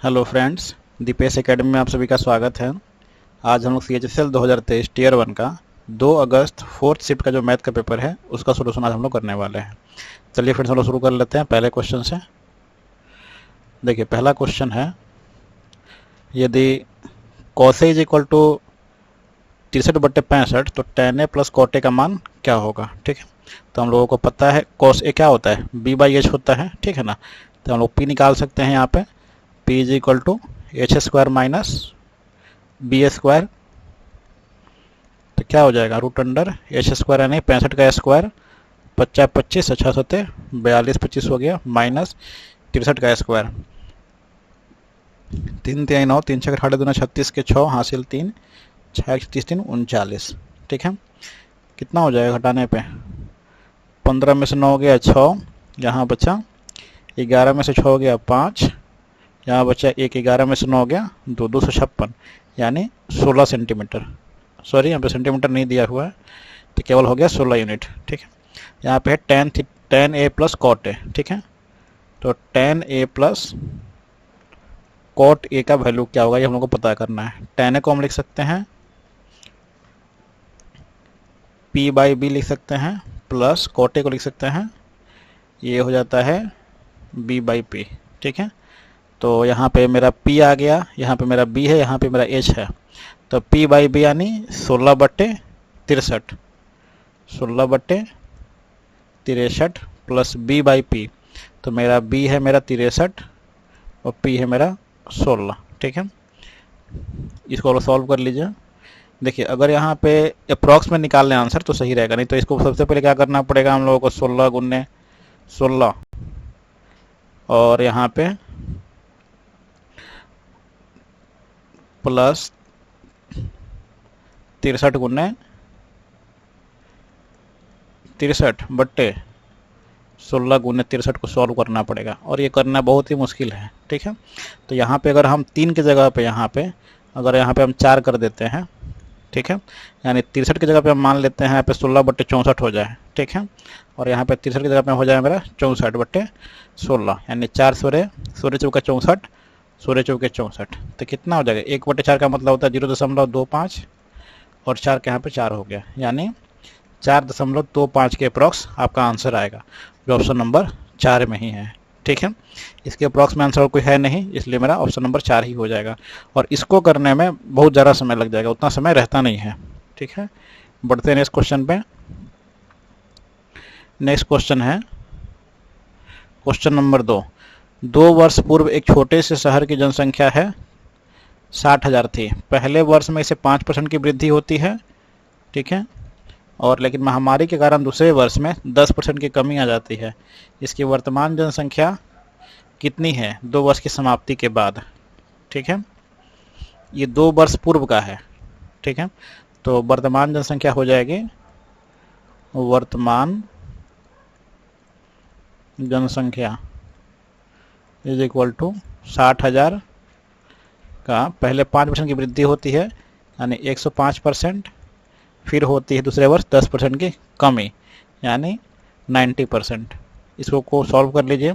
Hello friends, Dipesh academy में आप सभी का स्वागत है। आज हम लोग CHSL 2023 टीयर 1 का 2 अगस्त फोर्थ शिफ्ट का जो मैथ का पेपर है उसका सोल्यूशन आज हम लोग करने वाले हैं। चलिए फ्रेंड्स हम लोग शुरू कर लेते हैं पहले क्वेश्चन से। देखिए पहला क्वेश्चन है, यदि कॉसे इज इक्वल टू 63/65 तो tan a plus cot A का मान क्या होगा। ठीक है, तो हम लोगों को पता है कॉस ए क्या होता है, b/h होता है। ठीक है ना, तो हम लोग p निकाल सकते हैं यहाँ पे। p is equal to H square minus B square, तो क्या हो जाएगा रूट अंडर एच स्क्वायर यानी 65 का स्क्वायर, 50 25 अच्छा सत्य 42 25 हो गया, माइनस 63 का स्क्वायर, 3 3 9 3 6 8 2 36 के 6 हासिल 3 6 30 3 39। ठीक है, कितना हो जाएगा घटाने पे, 15 में से 9 हो गया 6, यहाँ बचा 11 में से 6 हो गया 5, यहाँ बचा 1, 11 में से 9 हो गया 2 256 यानी 16 सेंटीमीटर। सॉरी यहाँ पे सेंटीमीटर नहीं दिया हुआ है, तो केवल हो गया 16 यूनिट। ठीक है, यहाँ पे है tan a plus cot A. ठीक है, तो tan a plus cot A का वैल्यू क्या होगा ये हम लोग को पता करना है। tan a को हम लिख सकते हैं p/b लिख सकते हैं, प्लस कॉट ए को लिख सकते हैं, ये हो जाता है b/p। ठीक है, तो यहाँ पे मेरा p आ गया, यहाँ पे मेरा b है, यहाँ पे मेरा h है, तो p/b यानी 16/63, 16/63 प्लस b/p, तो मेरा b है मेरा 63 और p है मेरा 16। ठीक है, इसको सॉल्व कर लीजिए। देखिए अगर यहाँ पे अप्रॉक्स में निकाल लें आंसर तो सही रहेगा, नहीं तो इसको सबसे पहले क्या करना पड़ेगा हम लोगों को, 16 गुने 16 और यहाँ पे प्लस 63 गुने 63/16 गुने 63 को सॉल्व करना पड़ेगा, और ये करना बहुत ही मुश्किल है। ठीक है, तो यहाँ पे अगर हम 3 की जगह पे अगर यहाँ पे हम 4 कर देते हैं, ठीक है, यानी 63 की जगह पे हम मान लेते हैं यहाँ पे 16/64 हो जाए। ठीक है, और यहाँ पे 63 की जगह पे हो जाए मेरा 64/16, यानी 4 सोरे 16 चौका 64, 16 चौके 64, तो कितना हो जाएगा 1/4 का मतलब होता है 0.25 और 4 के यहाँ पे 4 हो गया, यानी 4.25 के अप्रॉक्स आपका आंसर आएगा, जो ऑप्शन नंबर 4 में ही है। ठीक है, इसके अप्रॉक्स में आंसर कोई है नहीं, इसलिए मेरा ऑप्शन नंबर 4 ही हो जाएगा, और इसको करने में बहुत ज़्यादा समय लग जाएगा, उतना समय रहता नहीं है। ठीक है, बढ़ते हैं नेक्स्ट क्वेश्चन पे। नेक्स्ट क्वेश्चन है क्वेश्चन नंबर 2 वर्ष पूर्व एक छोटे से शहर की जनसंख्या है 60,000 थी। पहले वर्ष में इसे 5% की वृद्धि होती है। ठीक है, और लेकिन महामारी के कारण दूसरे वर्ष में 10% की कमी आ जाती है। इसकी वर्तमान जनसंख्या कितनी है 2 वर्ष की समाप्ति के बाद। ठीक है, ये 2 वर्ष पूर्व का है। ठीक है, तो वर्तमान जनसंख्या हो जाएगी, वर्तमान जनसंख्या इज इक्वल टू 60,000 का पहले 5% की वृद्धि होती है यानी 105%, फिर होती है दूसरे वर्ष 10% की कमी यानी 90%। इसको को सॉल्व कर लीजिए,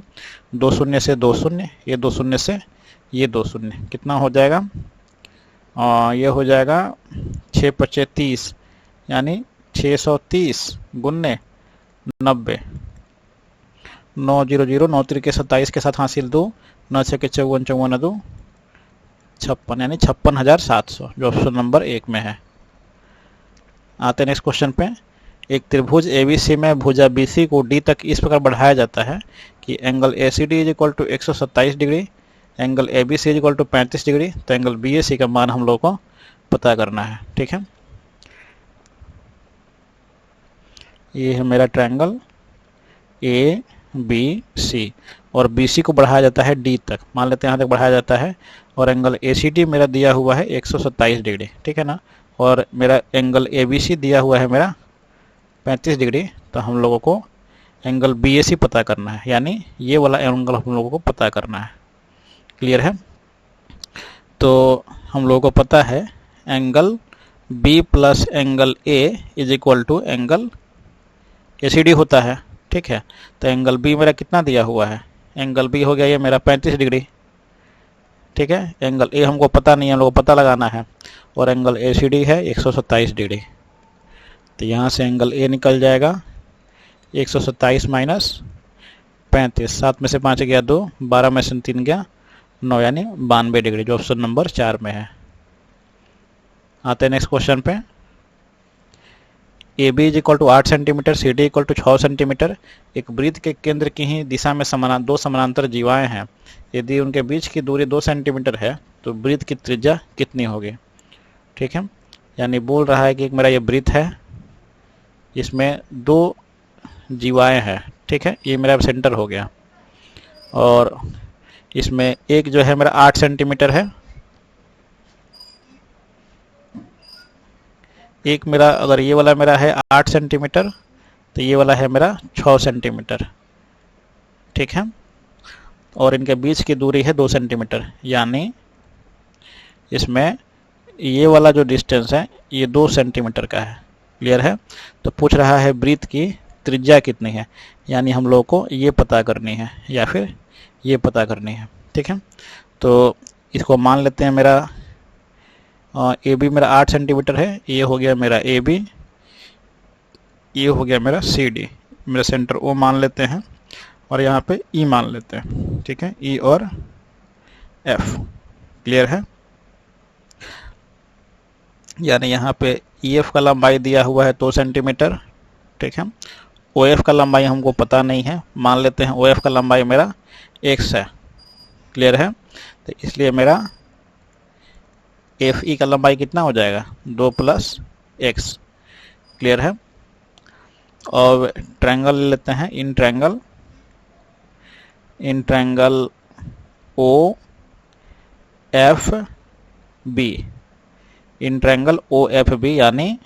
2 शून्य से 2 शून्य, ये 2 शून्य से ये 2 शून्य, कितना हो जाएगा, ये हो जाएगा 6 × 30 यानी 630 गुन्ने 90, 9 0 0 9 3 के 27 के साथ हासिल 2, 9 6 के 54 54 2 56 यानी 56,700, जो ऑप्शन नंबर 1 में है। आते हैं नेक्स्ट क्वेश्चन पे। एक त्रिभुज ABC में भुजा BC को D तक इस प्रकार बढ़ाया जाता है कि angle ACD is equal to 127 degree, angle ABC is equal to 35 degree, तो एंगल BAC का मान हम लोग को पता करना है। ठीक है, ये है मेरा ट्रायंगल ABC और BC को बढ़ाया जाता है D तक, मान लेते हैं यहाँ तक बढ़ाया जाता है, और एंगल ACD मेरा दिया हुआ है 127 डिग्री। ठीक है ना, और मेरा एंगल ABC दिया हुआ है मेरा 35 डिग्री, तो हम लोगों को एंगल BAC पता करना है, यानी ये वाला एंगल हम लोगों को पता करना है। क्लियर है, तो हम लोगों को पता है angle B plus angle A is equal to angle ACD होता है। ठीक है, तो एंगल B मेरा कितना दिया हुआ है, एंगल B हो गया ये मेरा 35 डिग्री, ठीक है। एंगल ए हमको पता नहीं है, हम लोग को पता लगाना है, और एंगल ACD है 127 डिग्री। तो यहाँ से एंगल ए निकल जाएगा 127 माइनस 35, 7 में से 5 गया 2, 12 में से 3 गया 9, यानी 92 डिग्री, जो ऑप्शन नंबर 4 में है। आते हैं नेक्स्ट क्वेश्चन पे। AB is equal to 8 centimetre, CD equal to 6 centimetre. एक वृत्त के केंद्र की ही दिशा में दो समानांतर जीवाएं हैं। यदि उनके बीच की दूरी 2 सेंटीमीटर है तो वृत्त की त्रिज्या कितनी होगी? ठीक है, यानी बोल रहा है कि एक मेरा ये वृत्त है, इसमें 2 जीवाएं हैं। ठीक है, ये मेरा सेंटर हो गया, और इसमें एक जो है मेरा 8 सेंटीमीटर है, एक मेरा, अगर ये वाला मेरा है 8 सेंटीमीटर तो ये वाला है मेरा 6 सेंटीमीटर। ठीक है, और इनके बीच की दूरी है 2 सेंटीमीटर, यानी इसमें ये वाला जो डिस्टेंस है ये 2 सेंटीमीटर का है। क्लियर है? तो पूछ रहा है वृत्त की त्रिज्या कितनी है, यानी हम लोग को ये पता करनी है या फिर ये पता करनी है। ठीक है, तो इसको मान लेते हैं मेरा AB मेरा 8 सेंटीमीटर है, ये हो गया मेरा AB, ये हो गया मेरा CD, मेरा सेंटर O मान लेते हैं, और यहाँ पे E मान लेते हैं। ठीक है, E और F। क्लियर है? यानी यहाँ पे EF का लंबाई दिया हुआ है 2 सेंटीमीटर। ठीक है, OF का लंबाई हमको पता नहीं है, मान लेते हैं OF का लंबाई मेरा x है। क्लियर है? तो इसलिए मेरा FE का लंबाई कितना हो जाएगा? 2 + x। क्लियर है? और ट्रायंगल ले लेते हैं, in triangle OFB, in triangle OFB, यानी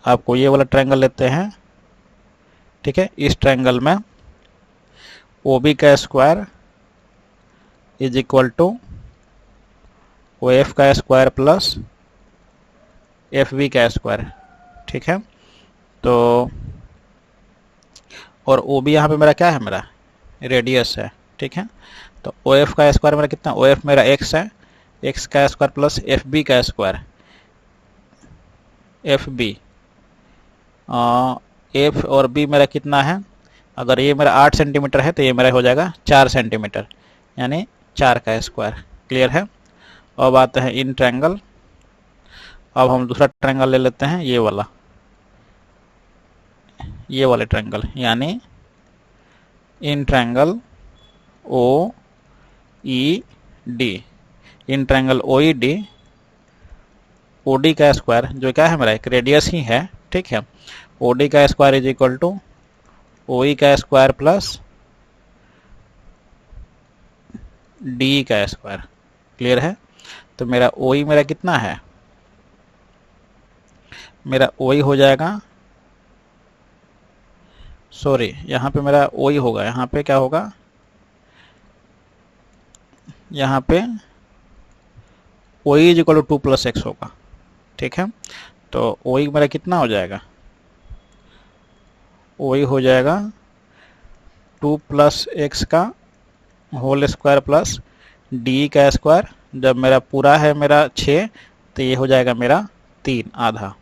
आपको ये वाला ट्रायंगल लेते हैं। ठीक है, इस ट्रायंगल में OB का square is equal to OF का स्क्वायर प्लस FB का स्क्वायर। ठीक है, तो और OB यहाँ पे मेरा क्या है? मेरा रेडियस है। ठीक है, तो OF का स्क्वायर मेरा कितना? OF मेरा x है, x का स्क्वायर प्लस FB का स्क्वायर। FB F और B मेरा कितना है? अगर ये मेरा 8 सेंटीमीटर है तो ये मेरा हो जाएगा 4 सेंटीमीटर, यानी 4 का स्क्वायर। क्लियर है? अब आते हैं इन ट्रायंगल। अब हम दूसरा ट्रायंगल ले लेते हैं, ये वाला, ये वाले ट्रायंगल, यानी in triangle OED, in triangle OED, OD का स्क्वायर जो क्या है मेरा एक रेडियस ही है। ठीक है, OD का square is equal to OE का स्क्वायर प्लस DE का स्क्वायर। क्लियर है? तो मेरा OE मेरा कितना है? मेरा OE हो जाएगा, सॉरी यहाँ पे मेरा OE होगा, यहाँ पे क्या होगा? यहाँ पे OE is equal to 2 + x होगा। ठीक है, तो OE मेरा कितना हो जाएगा? OE हो जाएगा 2 + x का होल स्क्वायर प्लस DE का स्क्वायर। जब मेरा पूरा है मेरा 6 तो ये हो जाएगा मेरा 3 आधा,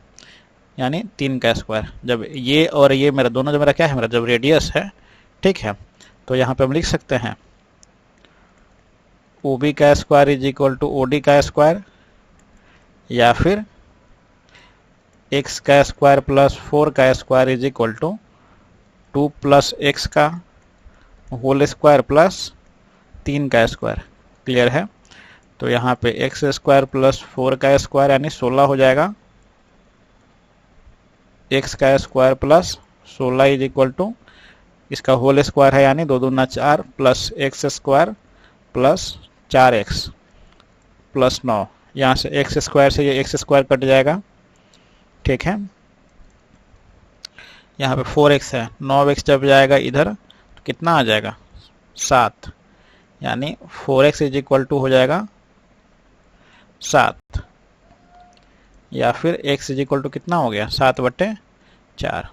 यानी 3 का स्क्वायर। जब ये और ये मेरा दोनों जो मेरा क्या है? मेरा जब रेडियस है। ठीक है, तो यहाँ पे हम लिख सकते हैं OB का square is equal to OD का स्क्वायर, या फिर x का स्क्वायर प्लस 4 का square is equal to 2 + x का होल स्क्वायर प्लस 3 का स्क्वायर। क्लियर है? तो यहाँ पे x स्क्वायर प्लस 4 का स्क्वायर यानी 16 हो जाएगा, x का square plus 16 is equal to इसका होल स्क्वायर है, यानी 2 दूना 4 plus x square plus 4x plus 9। यहाँ से x स्क्वायर से ये x स्क्वायर कट जाएगा। ठीक है, यहाँ पे 4x है, 9x जब जाएगा इधर तो कितना आ जाएगा? 7, यानी 4x इज इक्वल टू हो जाएगा 7, या फिर x इज इक्वल टू कितना हो गया? 7/4।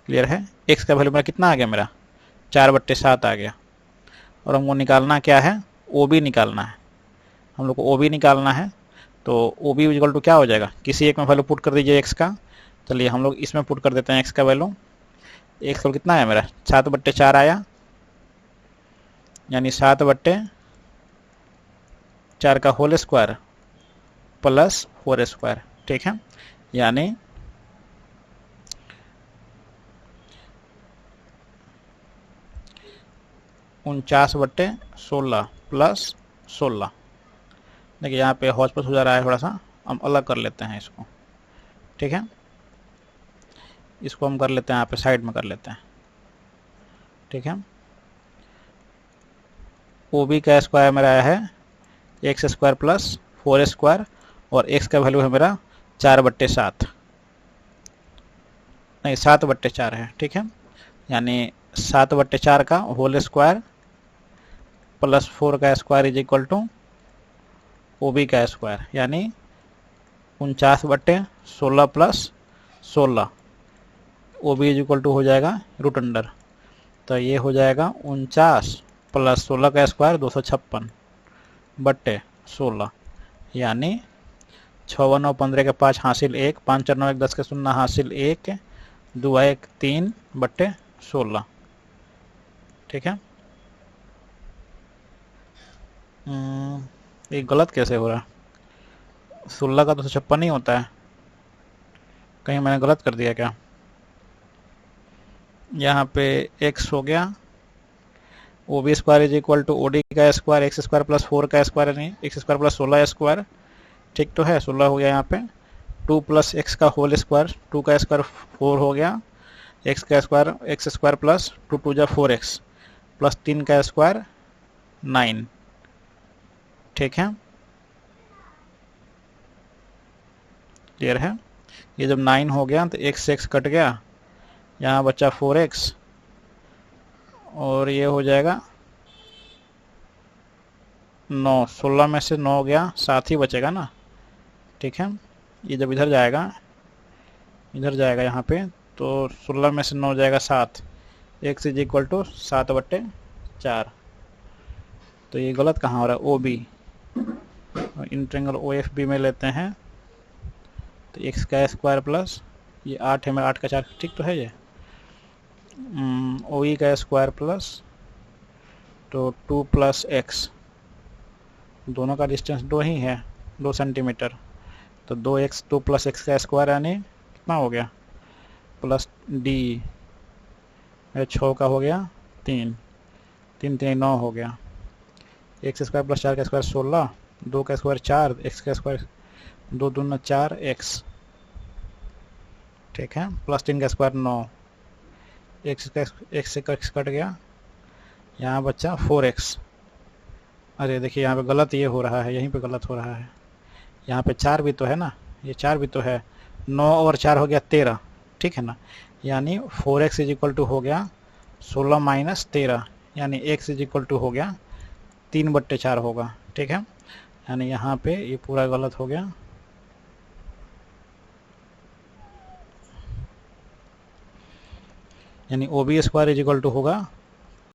क्लियर है? x का वैल्यू मेरा कितना आ गया? मेरा 4/7 आ गया। और हमको निकालना क्या है, ओ बी निकालना है, हम लोग को ओ बी निकालना है। तो ओ बी इक्वल टू क्या हो जाएगा, किसी एक में वैल्यू पुट कर दीजिए एक्स का। चलिए हम लोग इसमें पुट कर देते हैं एक्स का वैल्यू। एक्स का कितना है मेरा 7/4 आया, यानी 7/4 का होल स्क्वायर प्लस 4 स्क्वायर, ठीक है। यानी 49/16 प्लस 16। देखिए यहाँ पे हौच पौच हो जा रहा है थोड़ा सा, हम अलग कर लेते हैं इसको, ठीक है। इसको हम कर लेते हैं यहाँ पे साइड में कर लेते हैं, ठीक है। ओ बी का स्क्वायर मेरा है एक्स स्क्वायर प्लस 4 स्क्वायर, और एक्स का वैल्यू है मेरा 4/7, नहीं 7/4 है, ठीक है। यानी 7/4 का होल स्क्वायर प्लस 4 का square is equal to O B का स्क्वायर, यानी 49/16 plus 16। O B is equal to हो जाएगा रूट अंडर, तो ये हो जाएगा 49 प्लस 16 का स्क्वायर 256/16, यानी 6 9 15 के 5 हासिल 1, 5 4 9 1 10 के 0 हासिल 1, 2 1 3/16, ठीक है। ये गलत कैसे हो रहा है, 16 का 256 नहीं होता है, कहीं मैंने गलत कर दिया क्या। यहाँ पे x हो गया O B square is equal to O D का स्क्वायर एक्स स्क्वायर प्लस 4 का स्क्वायर, नहीं एक्स स्क्वायर प्लस 16 स्क्वायर, ठीक तो है। 16 हो गया यहाँ पे, 2 प्लस एक्स का होल स्क्वायर, 2 का स्क्वायर 4 हो गया, एक्स का स्क्वायर एक्स स्क्वायर प्लस 2 2 जा 4x प्लस 3 का स्क्वायर 9, ठीक है। क्लियर है। ये जब 9 हो गया तो x से x कट गया, यहाँ बचा 4x, और ये हो जाएगा 9, 16 में से 9 गया, 7 ही बचेगा ना, ठीक है। ये जब इधर जाएगा यहाँ पे, तो 16 में से 9 जाएगा 7, x इज इक्वल टू 7/4। तो ये गलत कहाँ हो रहा है, O B, in triangle O F B में लेते हैं, तो x का स्क्वायर प्लस ये 8 है मेरा, 8 का 4, ठीक तो है ये। ओ ई का स्क्वायर प्लस तो 2 प्लस एक्स, दोनों का डिस्टेंस 2 ही है, 2 सेंटीमीटर, तो 2x 2 प्लस एक्स का स्क्वायर यानी कितना हो गया, प्लस डी 6 का हो गया 3 3 3 9 हो गया, एक्स स्क्वायर प्लस 4 का स्क्वायर 16, 2 का स्क्वायर 4, एक्स का स्क्वायर 2 दूना 4 एक्स, ठीक है, प्लस 3 का स्क्वायर 9, एक्स से एक्स कट गया, यहाँ बचा 4x। अरे देखिए यहाँ पे गलत ये हो रहा है, यहीं पे गलत हो रहा है, यहाँ पे 4 भी तो है ना, ये 4 भी तो है, 9 और 4 हो गया 13, ठीक है ना। यानी 4x इज इक्वल टू हो गया 16 माइनस 13, यानी x इज इक्वल टू हो गया 3/4 होगा, ठीक है। यानी यहाँ पे ये पूरा गलत हो गया, यानी O B square is equal to होगा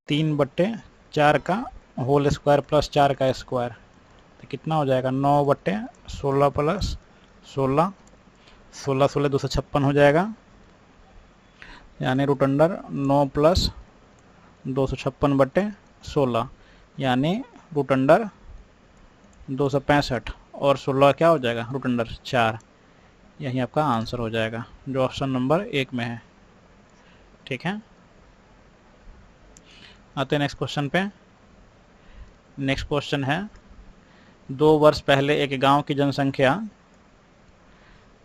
3/4 का होल स्क्वायर प्लस 4 का स्क्वायर, तो कितना हो जाएगा 9/16 प्लस 16, 16 16 256 हो जाएगा, यानी रूट अंडर 9 प्लस 256/16, यानी रूट अंडर 265, और 16 क्या हो जाएगा रूट अंडर 4। यही आपका आंसर हो जाएगा जो ऑप्शन नंबर 1 में है, ठीक है। आते हैं नेक्स्ट क्वेश्चन पे। नेक्स्ट क्वेश्चन है 2 वर्ष पहले एक गांव की जनसंख्या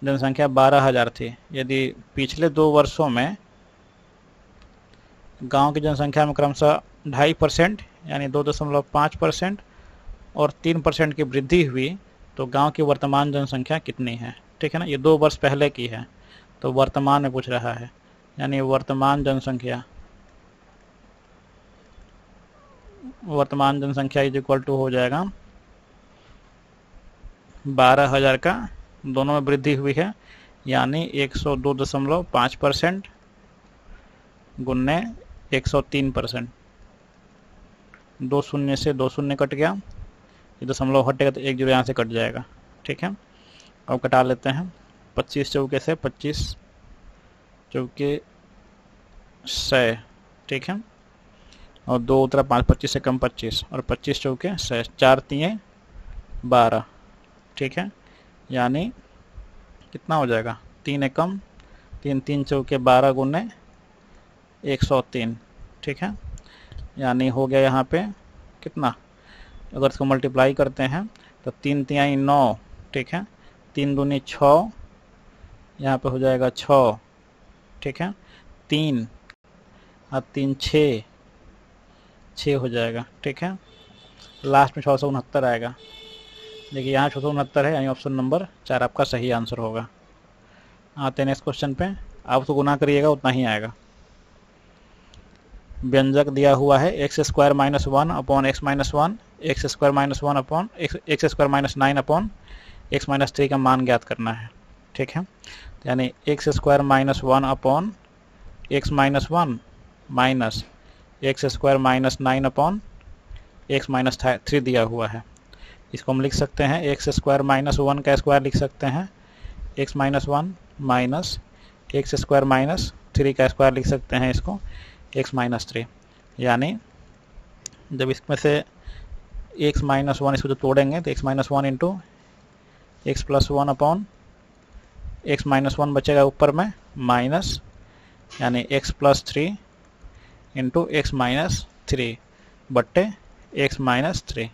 12,000 थी। यदि पिछले 2 वर्षों में गांव की जनसंख्या में क्रमशः 2.5% यानी 2.5% और 3% की वृद्धि हुई, तो गांव की वर्तमान जनसंख्या कितनी है, ठीक है ना। ये 2 वर्ष पहले की है, तो वर्तमान में पूछ रहा है, यानी वर्तमान जनसंख्या इज इक्वल टू हो जाएगा 12,000 का, दोनों में वृद्धि हुई है, यानी 102.5% गुन्ने 103%, 2 शून्य से 2 शून्य कट गया, ये दशमलव हटेगा तो 1 जीरो यहाँ से कट जाएगा। ठीक है, अब कटा लेते हैं। 25 चौके से 25 चौके 100। ठीक है, और 2 उतरा 5, 25 से कम 25 और 25 चौके 100, 4 तीन 12। ठीक है, यानी कितना हो जाएगा, 3 एकम 3, 3 चौके 12 गुने 103। ठीक है, यानी हो गया यहाँ पे कितना, अगर इसको मल्टीप्लाई करते हैं तो 3 तिहाई 9। ठीक है, 3 दूनी 6, यहाँ पे हो जाएगा 6। ठीक है, 3 और 3 6 हो जाएगा। ठीक है, लास्ट में 669 आएगा। देखिए यहाँ 669 है, यानी ऑप्शन नंबर 4 आपका सही आंसर होगा। आते हैं नेक्स्ट क्वेश्चन पे। आप उसको गुना करिएगा उतना ही आएगा। व्यंजक दिया हुआ है x square minus 1 upon x minus 1, x square minus 1 upon x square minus 9 upon x minus 3 का मान ज्ञात करना है। ठीक है, यानी x square minus 1 upon x minus 1 minus x square minus 9 upon x minus 3 दिया हुआ है। इसको हम लिख सकते हैं एक्स स्क्वायर माइनस 1 का स्क्वायर लिख सकते हैं, x minus 1 minus x square minus 3 का स्क्वायर लिख सकते हैं इसको एक्स माइनस 3। यानी जब इसमें से एक्स माइनस 1 इसको जो तोड़ेंगे तो x minus 1 into x plus 1 upon x minus 1 बचेगा ऊपर में माइनस, यानी x plus 3 into x minus 3 बट्टे एक्स माइनस 3।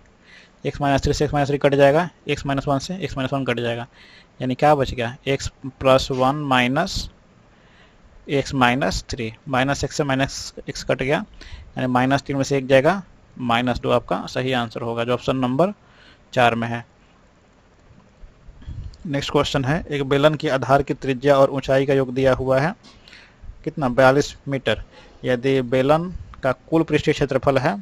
एक्स माइनस 3 से एक्स माइनस 3 कट जाएगा, एक्स माइनस 1 से एक्स माइनस 1 कट जाएगा, यानी क्या बच गया, x plus 1 minus x minus 3। Minus x से माइनस एक्स कट गया, यानी माइनस 3 में से 1 जाएगा, माइनस 2 आपका सही आंसर होगा, जो ऑप्शन नंबर 4 में है। नेक्स्ट क्वेश्चन है, एक बेलन की आधार की त्रिज्या और ऊंचाई का योग दिया हुआ है कितना, 42 मीटर। यदि बेलन का कुल पृष्ठीय क्षेत्रफल है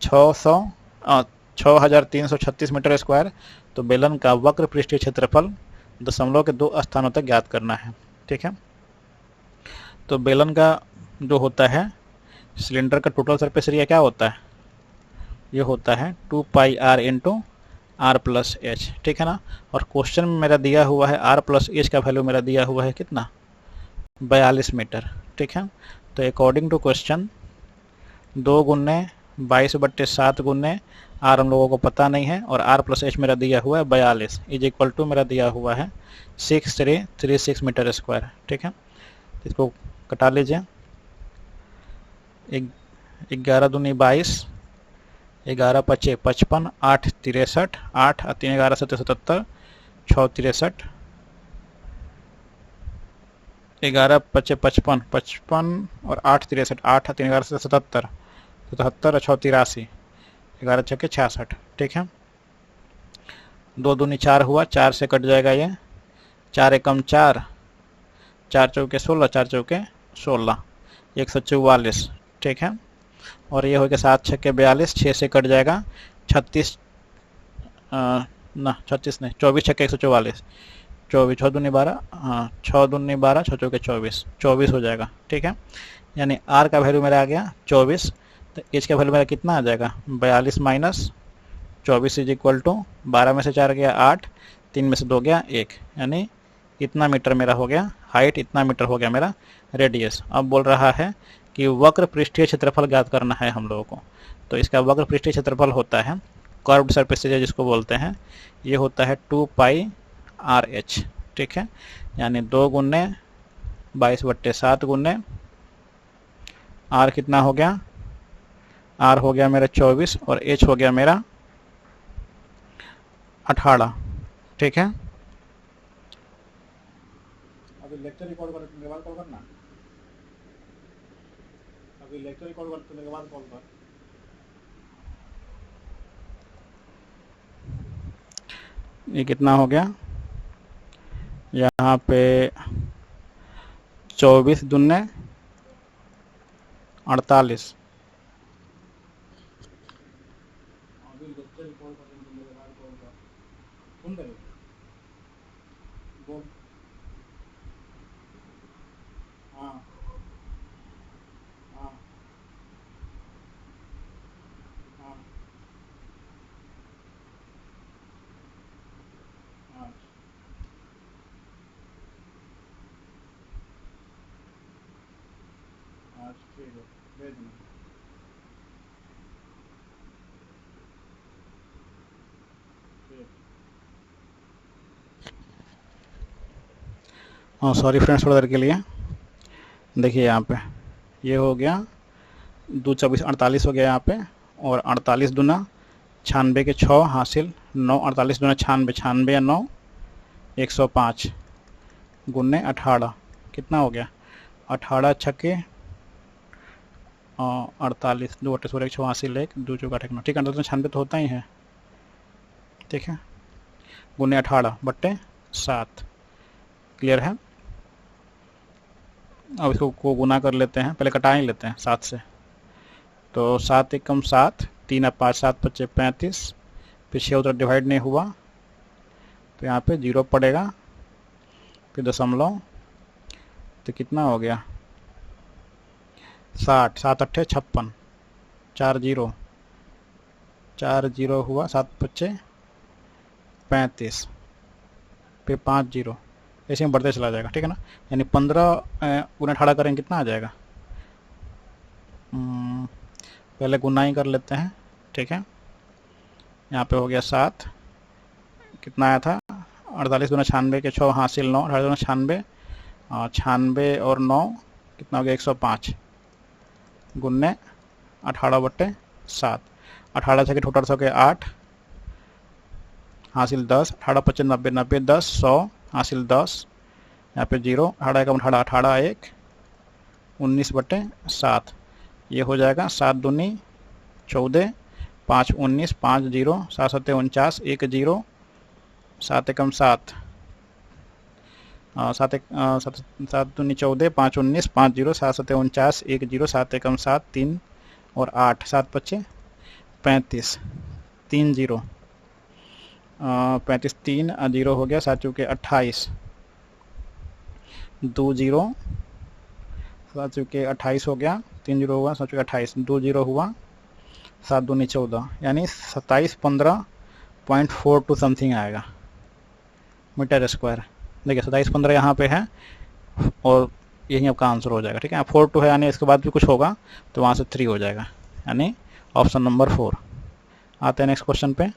6336 मीटर स्क्वायर, तो बेलन का वक्र पृष्ठीय क्षेत्रफल दशमलव के 2 स्थानों तक ज्ञात करना है। ठीक है, तो बेलन का जो होता है सिलेंडर का टोटल सरफेस एरिया क्या होता है, ये होता है 2 pi R into R plus H. ठीक है ना, और क्वेश्चन में मेरा दिया हुआ है आर प्लस एच का वैल्यू मेरा दिया हुआ है कितना, 42 मीटर। ठीक है, तो अकॉर्डिंग टू क्वेश्चन 2 गुने 22/7 गुने आर हम लोगों को पता नहीं है, और आर प्लस एच मेरा दिया हुआ है 42 इज इक्वल टू मेरा दिया हुआ है 6336 मीटर स्क्वायर। ठीक है, इसको कटा लीजिए, 11 दूनी 22, 11 पचे 55, 8 63, 8 और 3 11 7 77, 6 63, 11 पचे 55, 55 और 8 63, 8 3 11 77, 77 और 6 83, 11 छक्के 66। ठीक है, 2 दूनी 4 हुआ, 4 से कट जाएगा ये, 4 एकम 4, 4 चौके 16, 4 चौके 16, 144। ठीक है, और ये हो गया 7 छक्के 42, 6 से कट जाएगा 36, ना 36 नहीं 24 छक्के 144, 24 6 दूनी 12, हाँ 6 दूनी 12, 6 चौके 24, 24 हो जाएगा। ठीक है, यानी आर का वैल्यू मेरा आ गया 24, तो एच का वैल्यू मेरा कितना आ जाएगा, 42 माइनस 24 इज इक्वल टू 12 में से 4 गया 8, 3 में से 2 गया 1, यानी इतना मीटर मेरा हो गया हाइट, इतना मीटर हो गया मेरा रेडियस। अब बोल रहा है कि वक्र पृष्ठीय क्षेत्रफल ज्ञात करना है हम लोगों को, तो इसका वक्र पृष्ठीय क्षेत्रफल होता है कर्व्ड सरफेस एरिया जिसको बोलते हैं, ये होता है 2 पाई आर एच। ठीक है, यानी 2 गुने 22/7 गुने आर कितना हो गया, आर हो गया मेरा 24 और एच हो गया मेरा 18। ठीक है, अभी लेक्चर रिकॉर्ड करने के बाद कॉल करना, अभी लेक्चर रिकॉर्ड करने के बाद कॉल कर। ये कितना हो गया, यहाँ पे 24 दूने 48। अभी लेक्चर रिकॉर्ड करने के बाद कॉल कर, सुन रहे बोल, हाँ हाँ हाँ ठीक है, भेज दूँ। हाँ सॉरी फ्रेंड्स, थोड़ा देर के लिए। देखिए यहाँ पे ये हो गया 2 24 48 हो गया यहाँ पे, और 48 दूना 96 के 6 हासिल 9, 48 दूना 96, 96 या 9 105 गुने 18 कितना हो गया, 18 छक्के 48, 2 1 हासिल 1 2 चौका 9, ठीक है, 96 तो होता ही है, ठीक है, गुने 18/7। क्लियर है। अब इसको को गुना कर लेते हैं, पहले कटा ही लेते हैं 7 से। तो 7 एकम 7, 3 और 5 7 25 35, पीछे उधर डिवाइड नहीं हुआ तो यहाँ पे 0 पड़ेगा, फिर दशमलव, तो कितना हो गया 60, 7 8 56, 4 0, 4 0 हुआ, 7 25 35, फिर 5 0, ऐसे में बढ़ते चला जाएगा, ठीक है ना। यानी 15 गुना 18 करेंगे कितना आ जाएगा, पहले गुना ही कर लेते हैं, ठीक है। यहाँ पे हो गया 7, कितना आया था 48 दूना 96 के 6 हासिल 9, 18 दूना 96, 96 और 9 कितना हो गया 105 गुन्ने 18/7, 18 छके 18 के 8 हासिल 10, 18 25 90 90 10 100 हासिल 10, यहाँ पे 0, 18 एकम 18 18 1 19/7, ये हो जाएगा 7 दूनी 14, 5 19 5 0, 7 7 49 1 0, 7 एकम 7, 7 दूनी 14, 5 19 5 0, 7 7 49 1 0, 7 एकम 7 3 और 8, 7 25 35, 3 0, 35 3 0 हो गया, 7 चौके 28, 2 0, 7 चौके 28 हो गया, 3 0 हुआ, 7 चौके 28, 2 0 हुआ, 7 दूनी 14, यानी 2715.42 समथिंग आएगा मीटर स्क्वायर। देखिए 2715 यहाँ पे है और यही आपका आंसर हो जाएगा, ठीक है। 42 है यानी इसके बाद भी कुछ होगा तो वहाँ से 3 हो जाएगा, यानी ऑप्शन नंबर 4। आते हैं नेक्स्ट क्वेश्चन पे।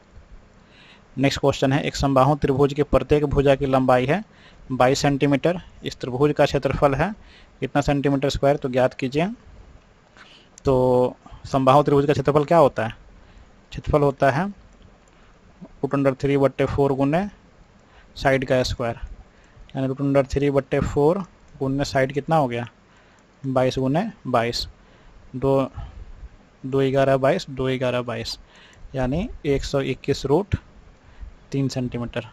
नेक्स्ट क्वेश्चन है, एक समबाहु त्रिभुज के प्रत्येक भुजा की लंबाई है 22 सेंटीमीटर, इस त्रिभुज का क्षेत्रफल है कितना सेंटीमीटर स्क्वायर, तो ज्ञात कीजिए। तो समबाहु त्रिभुज का क्षेत्रफल क्या होता है, क्षेत्रफल होता है √3/4 गुने साइड का स्क्वायर, यानी √3/4 गुने साइड कितना हो गया 22 गुने 22, 2 2 11 22, 2 11 22, यानी 121√3 सेंटीमीटर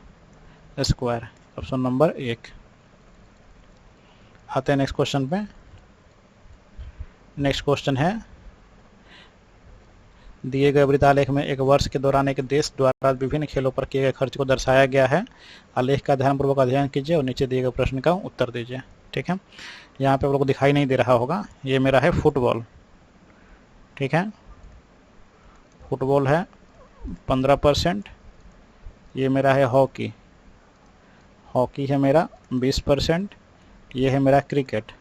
स्क्वायर, ऑप्शन नंबर 1। आते हैं नेक्स्ट क्वेश्चन पे। नेक्स्ट क्वेश्चन है, दिए गए वृत्तालेख में एक वर्ष के दौरान एक देश द्वारा विभिन्न खेलों पर किए गए खर्च को दर्शाया गया है। आलेख का ध्यानपूर्वक अध्ययन कीजिए और नीचे दिए गए प्रश्न का उत्तर दीजिए, ठीक है। यहाँ पे आप लोगों को दिखाई नहीं दे रहा होगा, ये मेरा है फुटबॉल, ठीक है, फुटबॉल है 15%, ये मेरा है हॉकी, हॉकी है मेरा 20%, ये है मेरा क्रिकेट,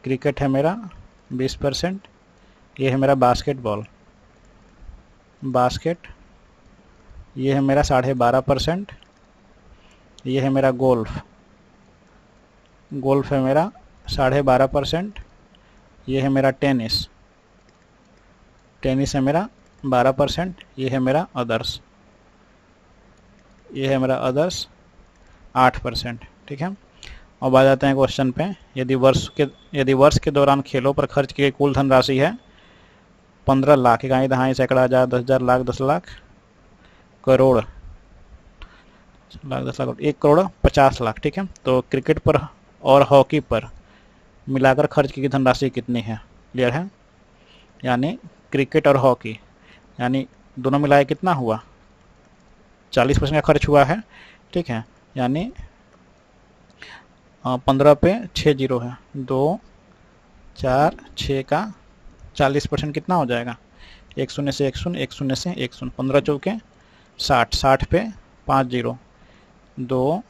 क्रिकेट है मेरा 20%, ये है मेरा बास्केटबॉल, बास्केट, ये है मेरा 12.5%, ये है मेरा गोल्फ, गोल्फ है मेरा 12.5%, ये है मेरा टेनिस, टेनिस है मेरा 12%, ये है मेरा अदर्स, ये है मेरा अदर्स 8%, ठीक है। अब आ जाते हैं क्वेश्चन पे। यदि वर्ष के दौरान खेलों पर खर्च की गई कुल धनराशि है 15 लाख, इकाई दहाई सैकड़ा हज़ार 10,000 लाख 10 लाख करोड़, लाख 10 लाख 1,50,00,000, ठीक है। तो क्रिकेट पर और हॉकी पर मिलाकर खर्च की गई धनराशि कितनी है, क्लियर है। यानी क्रिकेट और हॉकी यानी दोनों मिलाए कितना हुआ 40% का खर्च हुआ है, ठीक है। यानी 15 पे 6 0 है, 2 4 6 का 40% कितना हो जाएगा 1 0 से 1 0 1 0 से 1 0, 15 चौके 60, 60 पे 5 0, 2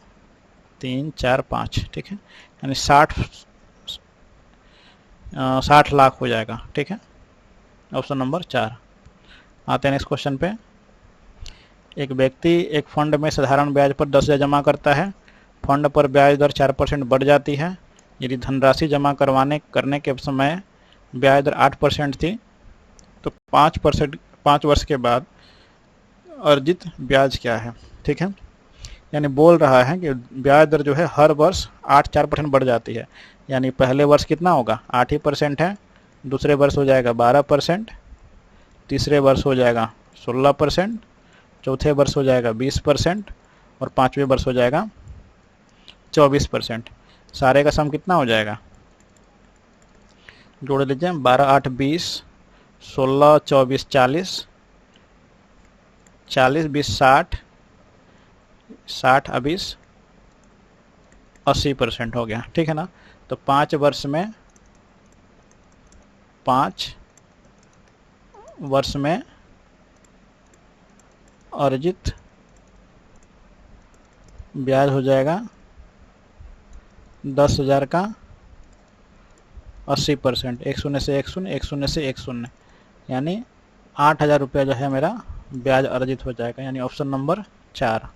3 4 5, ठीक है। यानी 60 60 लाख हो जाएगा। ठीक है, ऑप्शन नंबर 4। आते हैं नेक्स्ट क्वेश्चन पे। एक व्यक्ति एक फंड में साधारण ब्याज पर 10,000 जमा करता है। फंड पर ब्याज दर 4% बढ़ जाती है। यदि धनराशि जमा करने के समय ब्याज दर 8% थी तो 5 वर्ष के बाद अर्जित ब्याज क्या है। ठीक है, यानी बोल रहा है कि ब्याज दर जो है हर वर्ष 4% बढ़ जाती है। यानी पहले वर्ष कितना होगा, 8% है, दूसरे वर्ष हो जाएगा 12%, तीसरे वर्ष हो जाएगा 16%, चौथे वर्ष हो जाएगा 20% और 5वें वर्ष हो जाएगा 24%। सारे का सम कितना हो जाएगा, जोड़ लीजिए, 12 8 20, 16 24 40, 40 20 60, 60 20 80% हो गया। ठीक है ना, तो 5 वर्ष में अर्जित ब्याज हो जाएगा 10,000 का 80%, 1 शून्य से 1 शून्य, 1 शून्य से 1 शून्य, यानी 8,000 रुपया जो है मेरा ब्याज अर्जित हो जाएगा, यानी ऑप्शन नंबर 4।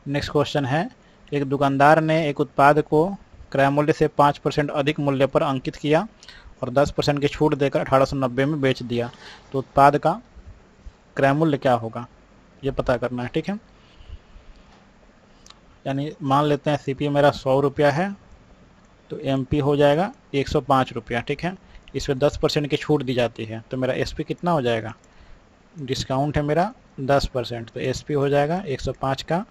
नेक्स्ट क्वेश्चन है, एक दुकानदार ने एक उत्पाद को क्रय मूल्य से 5% अधिक मूल्य पर अंकित किया और 10% की छूट देकर 1890 में बेच दिया, तो उत्पाद का क्रय मूल्य क्या होगा, ये पता करना है। ठीक है, यानी मान लेते हैं सीपी मेरा 100 रुपया है तो एमपी हो जाएगा 105 रुपया। ठीक है, इसमें 10% की छूट दी जाती है तो मेरा एसपी कितना हो जाएगा, डिस्काउंट है मेरा 10%, तो एसपी हो जाएगा 105 का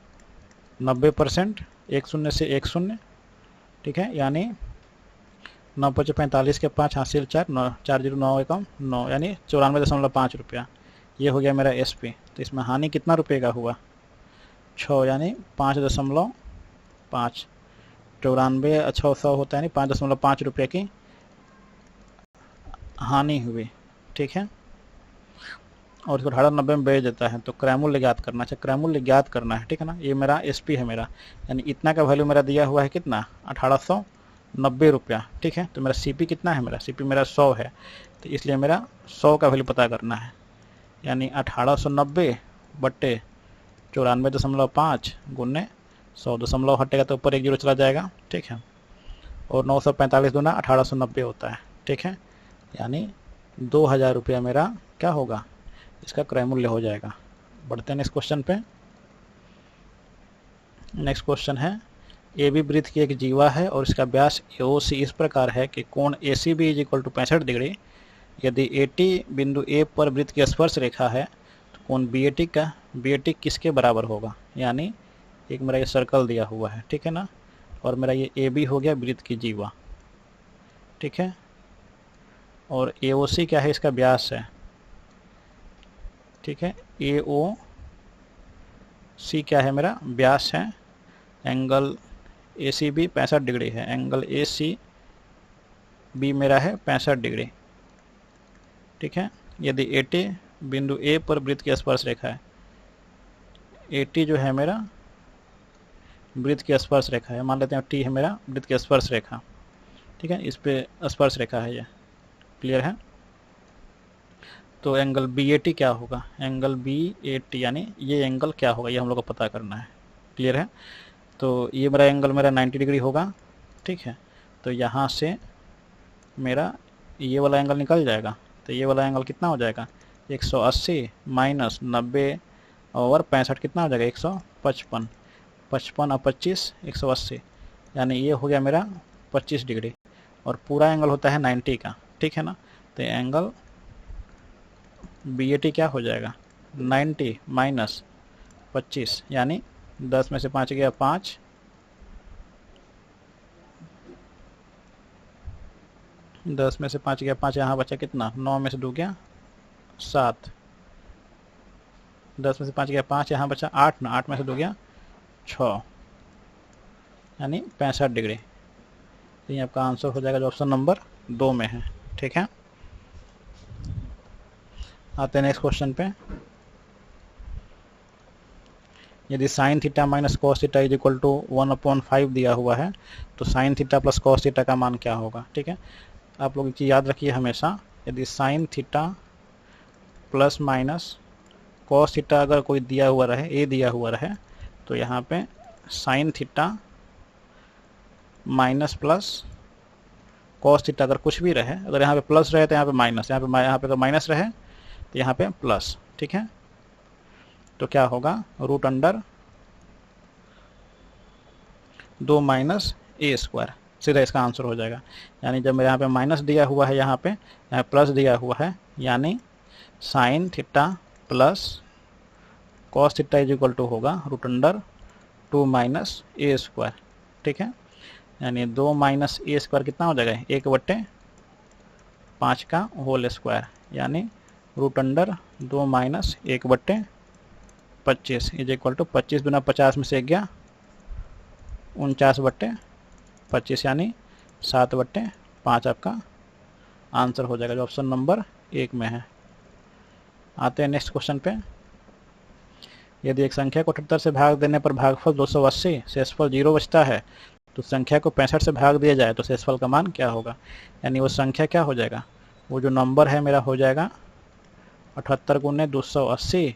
90%, 1 शून्य से 1 शून्य। ठीक है, यानी 9 5 45 के 5 हासिल 4 9 4 0 9 1 9, यानी 94.5 रुपया। ये हो गया मेरा एसपी। तो इसमें हानि कितना रुपये का हुआ, 6, यानी 5.5, 94 अच्छा 100 होता है, यानी 5.5 रुपये की हानि हुई। ठीक है, और इसको 1890 में बेच देता है, तो क्रय मूल्य ज्ञात करना है, क्रय मूल्य ज्ञात करना है। ठीक है ना, ये मेरा एसपी है मेरा, यानी इतना का वैल्यू मेरा दिया हुआ है कितना, 1890 रुपया। ठीक है, तो मेरा सीपी कितना है, मेरा सीपी मेरा 100 है, तो इसलिए मेरा 100 का वैल्यू पता करना है, यानी 1890 बट्टे 94.5 गुने 100, दशमलव हटेगा तो ऊपर 1 जीरो चला जाएगा। ठीक है, और 945 दूना 1890 होता है। ठीक है, यानी 2,000 रुपया मेरा क्या होगा, इसका क्रय मूल्य हो जाएगा। बढ़ते हैं नेक्स्ट क्वेश्चन पे। नेक्स्ट क्वेश्चन है, ए बी वृत्त की एक जीवा है और इसका व्यास AOC इस प्रकार है कि कोण ACB = 65 डिग्री। यदि AT बिंदु A पर वृत्त की स्पर्श रेखा है तो कोण BAT किसके बराबर होगा, यानी एक मेरा ये सर्कल दिया हुआ है। ठीक है ना, और मेरा ये AB हो गया वृत्त की जीवा। ठीक है, और AOC क्या है, इसका व्यास है। ठीक है, AOC क्या है, मेरा व्यास है। एंगल ACB 65 डिग्री है, एंगल ACB मेरा है 65 डिग्री। ठीक है, यदि AT बिंदु A पर वृत्त की स्पर्श रेखा है, AT जो है मेरा वृत्त की स्पर्श रेखा है, मान लेते हैं T है मेरा वृत्त की स्पर्श रेखा। ठीक है, इस पे स्पर्श रेखा है, ये क्लियर है। तो एंगल BAT क्या होगा, एंगल BAT यानी ये एंगल क्या होगा, ये हम लोग को पता करना है। क्लियर है, तो ये मेरा एंगल मेरा 90 डिग्री होगा। ठीक है, तो यहाँ से मेरा ये वाला एंगल निकल जाएगा, तो ये वाला एंगल कितना हो जाएगा, 180 माइनस 90 और 65 कितना हो जाएगा, 155, 55 और 25 180, यानी ये हो गया मेरा 25 डिग्री, और पूरा एंगल होता है 90 का। ठीक है ना, तो एंगल BAT क्या हो जाएगा, 90 माइनस 25, यानी 10 में से 5 गया 5, 10 में से 5 गया 5, यहाँ बचा कितना, 9 में से 2 गया 7, 10 में से 5 गया 5, यहाँ बचा 8 ना, 8 में से 2 गया 6, यानी 65 डिग्री। तो ये आपका आंसर हो जाएगा जो ऑप्शन नंबर 2 में है। ठीक है, आते हैं नेक्स्ट क्वेश्चन पे। यदि sine theta minus cos theta = 1/5 दिया हुआ है तो sign theta plus cos theta का मान क्या होगा। ठीक है, आप लोग एक चीज़ याद रखिए हमेशा, यदि sign theta plus minus cos theta अगर कोई दिया हुआ रहे, ए दिया हुआ रहे, तो यहाँ पे sine theta minus plus cos theta अगर कुछ भी रहे, अगर यहाँ पे प्लस रहे तो यहाँ पे माइनस, यहाँ पे अगर माइनस रहे तो यहाँ पे प्लस। ठीक है, तो क्या होगा, root under 2 minus A square, सीधा इसका आंसर हो जाएगा। यानी जब मेरे यहाँ पे माइनस दिया हुआ है, यहाँ पे प्लस दिया हुआ है, यानी sine theta plus cos theta is equal to होगा root under 2 minus A square. ठीक है, यानी 2 माइनस ए स्क्वायर कितना हो जाएगा, 1/5 का होल स्क्वायर, यानी root under 2 minus 1/25 is equal to 25 दूना 50 में से गया 49/25, यानी 7/5 आपका आंसर हो जाएगा, जो ऑप्शन नंबर 1 में है। आते हैं नेक्स्ट क्वेश्चन पे। यदि एक संख्या को 78 से भाग देने पर भागफल 280, शेषफल 0 बचता है, तो संख्या को 65 से भाग दिया जाए तो शेषफल का मान क्या होगा। यानी वो संख्या क्या हो जाएगा, वो जो नंबर है मेरा हो जाएगा 78 गुने 280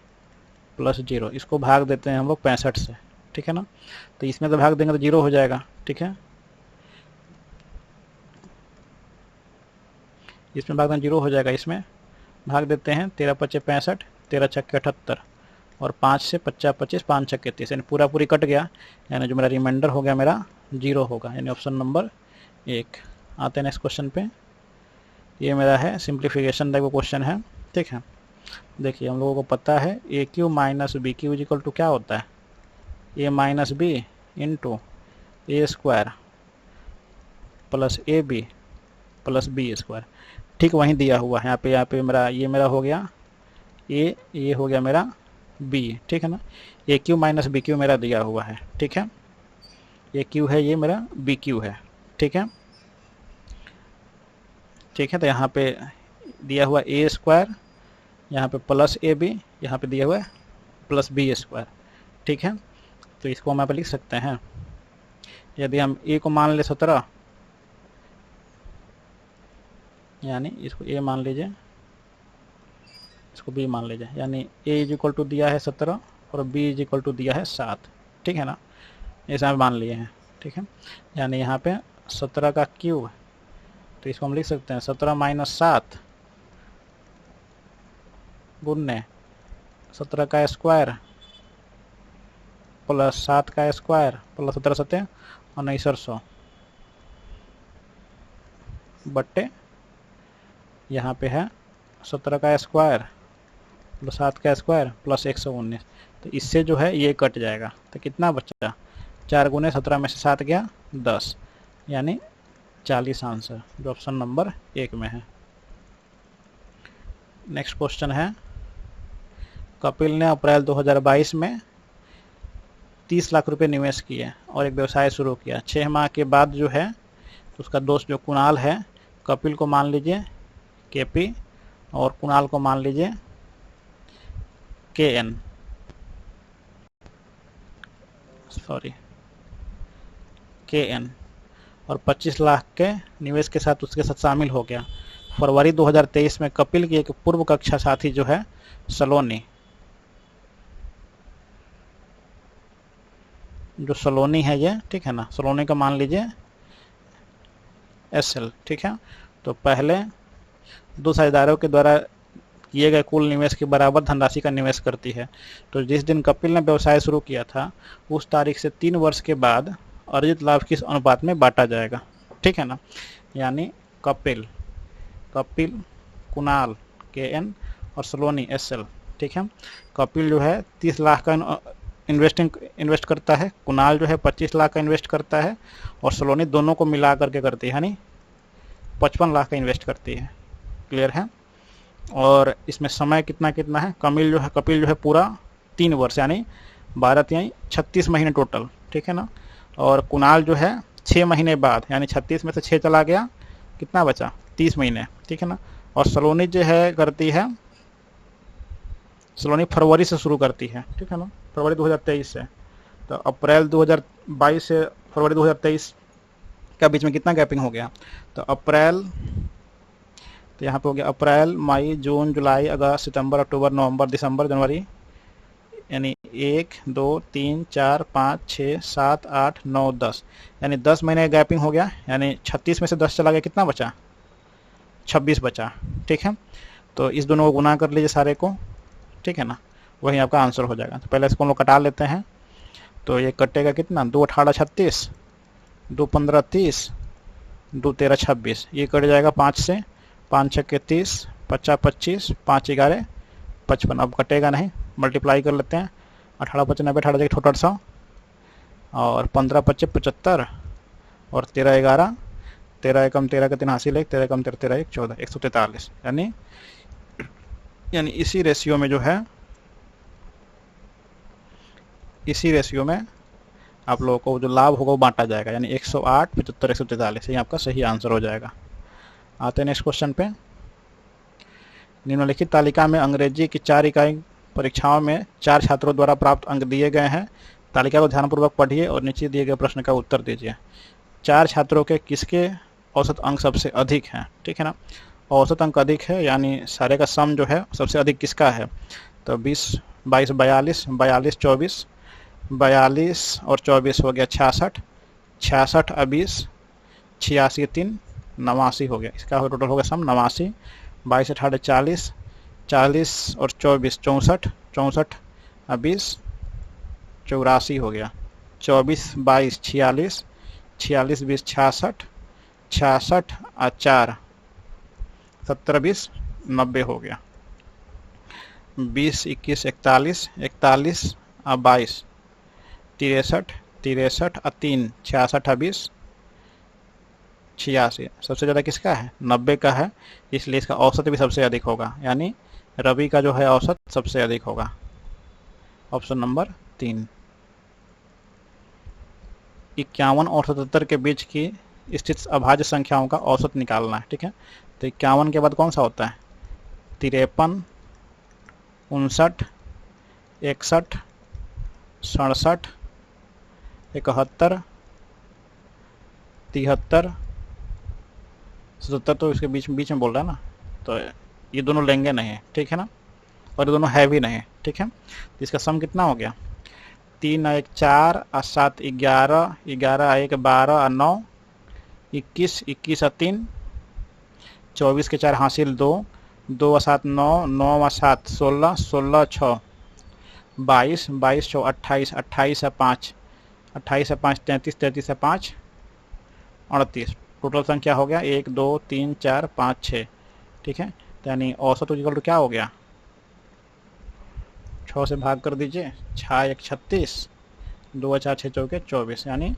प्लस 0, इसको भाग देते हैं हम लोग 65 से। ठीक है ना, तो इसमें तो भाग देंगे तो 0 हो जाएगा। ठीक है, इसमें भाग देंगे 0 हो जाएगा, इसमें भाग देते हैं 13 × 5 = 65, 13 × 6 = 78 और 5 से 50 25, 5 × 6 = 30, यानी पूरा पूरी कट गया, यानी जो मेरा रिमाइंडर हो गया मेरा 0 होगा, यानी ऑप्शन नंबर 1। आते हैं नेक्स्ट क्वेश्चन पे। ये मेरा है सिंप्लीफिकेशन टाइप का क्वेश्चन है। ठीक है, देखिए हम लोगों को पता है A Q minus B Q is equal to क्या होता है, A minus B into A square plus A B plus B square. ठीक वहीं दिया हुआ है, यहाँ पे मेरा ये मेरा हो गया ए, ये हो गया मेरा बी। ठीक है ना, ए क्यू माइनस बी क्यू मेरा दिया हुआ है। ठीक है, ए क्यू है, ये मेरा बी क्यू है। ठीक है, ठीक है, तो यहाँ पे दिया हुआ ए स्क्वायर, यहाँ पे प्लस ए बी, यहाँ पे दिया हुआ है प्लस बी स्क्वायर। ठीक है, तो इसको हम यहाँ पे लिख सकते हैं, यदि हम ए को मान ले 17, यानी इसको ए मान लीजिए, इसको बी मान लीजिए, यानी ए इज इक्वल टू दिया है 17 और बी इज इक्वल टू दिया है 7। ठीक है ना, ऐसे हम मान लिए हैं। ठीक है, यानी यहाँ पे 17 का क्यूब, तो इसको हम लिख सकते हैं 17 माइनस 7 गुन्ने 17 का स्क्वायर प्लस 7 का स्क्वायर प्लस 17 7 1900 बट्टे यहाँ पे है 17 का स्क्वायर प्लस 7 का स्क्वायर प्लस 119। तो इससे जो है ये कट जाएगा, तो कितना बचा, 4 गुने 17 में से 7 गया 10, यानी 40 आंसर, जो ऑप्शन नंबर 1 में है। नेक्स्ट क्वेश्चन है, कपिल ने अप्रैल 2022 में 30 लाख रुपए निवेश किए और एक व्यवसाय शुरू किया। 6 माह के बाद जो है उसका दोस्त जो कुणाल है, कपिल को मान लीजिए केपी और कुणाल को मान लीजिए KN, सॉरी KN, और 25 लाख के निवेश के साथ उसके साथ शामिल हो गया। फरवरी 2023 में कपिल की एक पूर्व कक्षा साथी जो है सलोनी, जो सलोनी है ये, ठीक है ना, सलोनी का मान लीजिए SL। ठीक है, तो पहले 2 साझेदारों के द्वारा किए गए कुल निवेश के बराबर धनराशि का निवेश करती है। तो जिस दिन कपिल ने व्यवसाय शुरू किया था उस तारीख से 3 वर्ष के बाद अर्जित लाभ किस अनुपात में बांटा जाएगा। ठीक है ना, यानी कपिल कुणाल KN और सलोनी SL। ठीक है, कपिल जो है 30 लाख का इन्वेस्ट करता है, कुणाल जो है 25 लाख का इन्वेस्ट करता है और सलोनी दोनों को मिला करके करती है, यानी 55 लाख का इन्वेस्ट करती है। क्लियर है, और इसमें समय कितना कितना है, कपिल जो है पूरा 3 वर्ष, यानी 12 यानी 36 महीने टोटल। ठीक है ना, और कुणाल जो है 6 महीने बाद, यानी 36 में से 6 चला गया, कितना बचा 30 महीने। ठीक है ना, और सलोनी जो है करती है, सलोनी फरवरी से शुरू करती है। ठीक है ना, फरवरी 2023 से, तो अप्रैल 2022 से फरवरी 2023 का बीच में कितना गैपिंग हो गया, तो अप्रैल, तो यहाँ पे हो गया अप्रैल, मई, जून, जुलाई, अगस्त, सितंबर, अक्टूबर, नवंबर, दिसंबर, जनवरी, यानी 1 2 3 4 5 6 7 8 9 10, यानी 10 महीने का गैपिंग हो गया। यानी 36 में से 10 चला गया, कितना बचा, 26 बचा। ठीक है, तो इस दोनों को गुना कर लीजिए सारे को, ठीक है ना, वही आपका आंसर हो जाएगा। तो पहले इसको हम लोग कटा लेते हैं, तो ये कटेगा कितना, 2 18 36, 2 15 30, 2 13 26, ये कट जाएगा 5 से, 5 6 30, 50 25, 5 11 55, अब कटेगा नहीं, मल्टीप्लाई कर लेते हैं, 18 5 90, 18 68 100, और 15 25 75, और 13 11, 13 एकम 13 का 3 हासिल 1, 13 एकम 13 13 1 14, 143, यानी इसी रेशियो में जो है, इसी रेशियो में आप लोगों को जो लाभ होगा वो बांटा जाएगा, यानी 108 75 143, ये आपका सही आंसर हो जाएगा। आते हैं नेक्स्ट क्वेश्चन पे। निम्नलिखित तालिका में अंग्रेजी की 4 इकाई परीक्षाओं में 4 छात्रों द्वारा प्राप्त अंक दिए गए हैं। तालिका को ध्यानपूर्वक पढ़िए और नीचे दिए गए प्रश्न का उत्तर दीजिए। 4 छात्रों के किसके औसत अंक सबसे अधिक हैं, ठीक है ना, औसत अंक अधिक है, यानी सारे का सम जो है सबसे अधिक किसका है, तो 20 22 42, 42 24, 42 और 24 हो गया 66, 66 और 20 86 3 89 हो गया, इसका टोटल हो गया सम 89। 22 18 40, 40 और 24 64, 64 और 20 84 हो गया, 24 22 46, 46 20 66, 66 और 4 70 20 90 हो गया, 20 21 41, 41 और 22 63, 63 और 3 66 और 20 86। सबसे ज़्यादा किसका है, 90 का है, इसलिए इसका औसत भी सबसे अधिक होगा, यानी रवि का जो है औसत सबसे अधिक होगा। Option number 3। 51 और 77 के बीच की स्थित अभाज्य संख्याओं का औसत निकालना है, ठीक है। तो 51 के बाद कौन सा होता है, 53, 59, 61, 67, 71, 73, 77, तो इसके बीच में बोल रहा है ना, तो ये दोनों लेंगे नहीं, ठीक है ना, और ये दोनों है भी नहीं, ठीक है। तो इसका सम कितना हो गया, 3 और 1 4 और 7 11, 11 और 1 12 और 9 21, 21 और 3 24 के 4 हासिल 2, 2 और 7 9, 9 और 7 16, 16 6 22, 22 6 28, 28 और 5, 28 और 5 33, 33 और 5 38, टोटल संख्या हो गया 1 2 3 4 5 6, ठीक है। तो यानी औसत इक्वल टू क्या हो गया, 6 से भाग कर दीजिए, 6 1 36, 2 4 6 चौके 24, यानी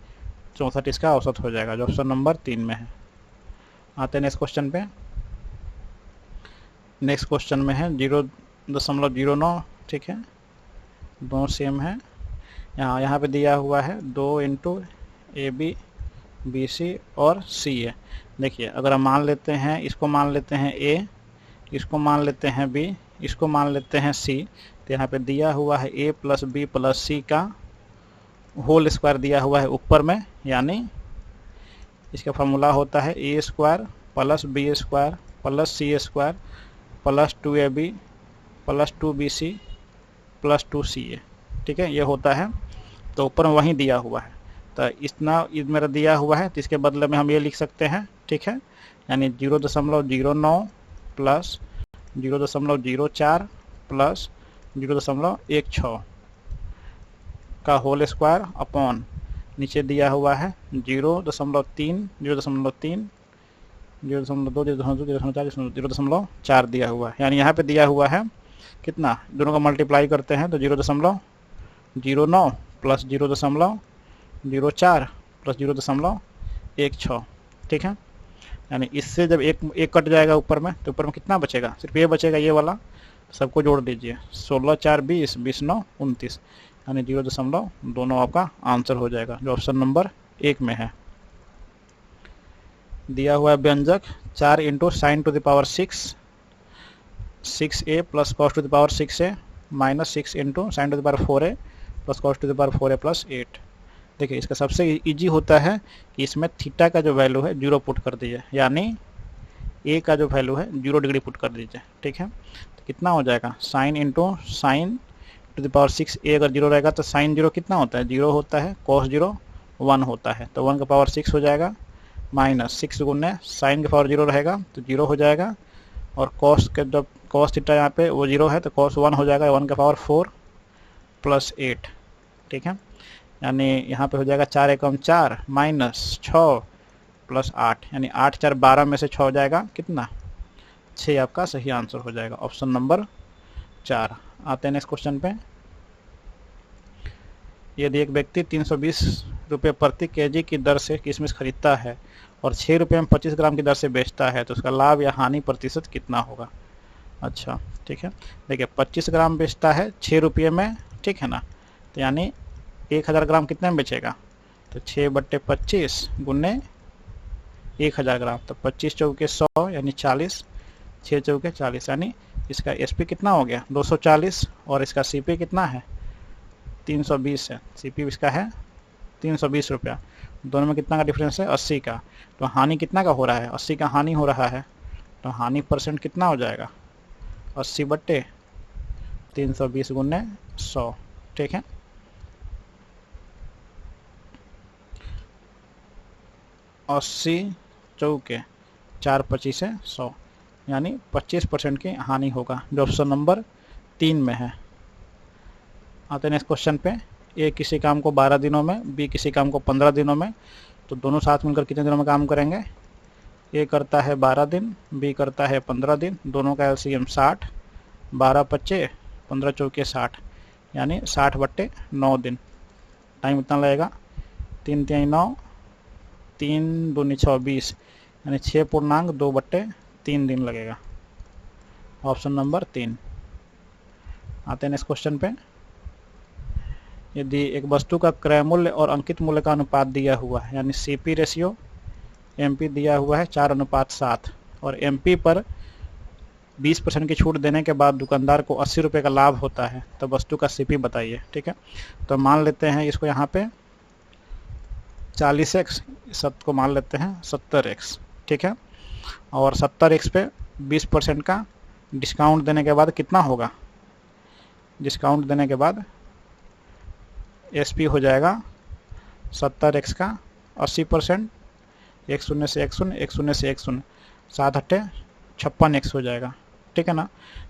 64 इसका औसत हो जाएगा, जो ऑप्शन नंबर 3 में है। आते हैं नेक्स्ट क्वेश्चन पे। नेक्स्ट क्वेश्चन में है 0.09, ठीक है, दोनों सेम है। यहाँ पे दिया हुआ है 2 इंटू AB BC और CA। देखिए अगर हम मान लेते हैं, इसको मान लेते हैं A, इसको मान लेते हैं B, इसको मान लेते हैं C, तो यहाँ पे दिया हुआ है A plus B plus C का होल स्क्वायर दिया हुआ है ऊपर में, यानी इसका फॉर्मूला होता है A square plus B square plus C square plus 2AB plus 2BC plus 2CA, ठीक है, ये होता है। तो ऊपर में वहीं दिया हुआ है, तो इतना मेरा दिया हुआ है, तो इसके बदले में हम ये लिख सकते हैं, ठीक है, यानी 0.09 प्लस 0.04 प्लस 0.16 का होल स्क्वायर अपॉन नीचे दिया हुआ है 0.3, 0.3, 0.2, 0.4, 0.4 दिया हुआ है, यानी यहाँ पे दिया हुआ है कितना, दोनों का मल्टीप्लाई करते हैं तो 0.09 प्लस 0.04 प्लस 0.16, ठीक है। यानी इससे जब एक कट जाएगा ऊपर में, तो ऊपर में कितना बचेगा, सिर्फ ये बचेगा, ये वाला, सबको जोड़ दीजिए, 16 4 20, 20 9 29, यानी 0. दोनों आपका आंसर हो जाएगा, जो ऑप्शन नंबर 1 में है। दिया हुआ है व्यंजक 4 into sine to the power 6A plus cos two the power 6A minus 6 into sine to the power 4A plus cos two the power 4A plus 8। देखिए इसका सबसे इजी होता है कि इसमें थीटा का जो वैल्यू है 0 पुट कर दीजिए, यानी ए का जो वैल्यू है 0 डिग्री पुट कर दीजिए। ठीक है, तो कितना हो जाएगा, sine into sine to the power 6, ए अगर 0 रहेगा तो साइन 0 कितना होता है, 0 होता है, कॉस 0 1 होता है, तो 1 का पावर 6 हो जाएगा, माइनस 6 गुने साइन का पावर 0 रहेगा तो 0 हो जाएगा, और कॉस के जब कॉस थीटा यहाँ पे वो 0 है तो कॉस 1 हो जाएगा, 1 का पावर 4 प्लस 8। ठीक है, यानी यहाँ पे हो जाएगा 4 एकम 4 माइनस 6 प्लस 8, यानी 8 4 12 में से 6 हो जाएगा कितना, 6 आपका सही आंसर हो जाएगा, ऑप्शन नंबर 4। आते हैं नेक्स्ट क्वेश्चन पे। यदि एक व्यक्ति 320 रुपये प्रति केजी की दर से किशमिश खरीदता है और 6 रुपये में 25 ग्राम की दर से बेचता है तो उसका लाभ या हानि प्रतिशत कितना होगा। अच्छा ठीक है, देखिए 25 ग्राम बेचता है 6 रुपये में, ठीक है ना, तो यानी 1000 ग्राम कितने में बेचेगा, तो 6/25 गुने 1000 ग्राम, तो 25 चौके 100 यानी 40, 6 चौके 40, यानी इसका एसपी कितना हो गया 240, और इसका सीपी कितना है 320 है, सीपी इसका है 320 रुपया, दोनों में कितना का डिफरेंस है 80 का, तो हानि कितना का हो रहा है 80 का हानि हो रहा है, तो हानि परसेंट कितना हो जाएगा 80/320 गुने 100। ठीक है, अस्सी चौके 4 25 है 100, यानी 25% की हानि होगा, जो ऑप्शन नंबर 3 में है। आते हैं नेक्स्ट क्वेश्चन पे। ए किसी काम को 12 दिनों में, बी किसी काम को 15 दिनों में, तो दोनों साथ मिलकर कितने दिनों में काम करेंगे। ए करता है 12 दिन, बी करता है 15 दिन, दोनों का एलसीएम 60, 12 25 15 चौके 60, यानी 60/9 दिन। टाइम इतना लगेगा 3 3 9, 3 दूनी 6 20, यानी 6.2/3 दिन लगेगा, ऑप्शन नंबर 3। आते हैं नेक्स्ट क्वेश्चन पे। यदि एक वस्तु का क्रय मूल्य और अंकित मूल्य का अनुपात दिया हुआ है, यानी सीपी रेशियो एमपी दिया हुआ है 4:7, और एमपी पर 20% की छूट देने के बाद दुकानदार को 80 रुपये का लाभ होता है, तो वस्तु का सीपी बताइए। ठीक है, तो मान लेते हैं इसको यहाँ पे 40x, सब को मान लेते हैं 70x। ठीक है, और 70x पे 20% का डिस्काउंट देने के बाद कितना होगा, डिस्काउंट देने के बाद एसपी हो जाएगा 70x का 80%, 1 0 से 1 0, 1 0 से 1 0, 7 8 56x हो जाएगा। ठीक है ना,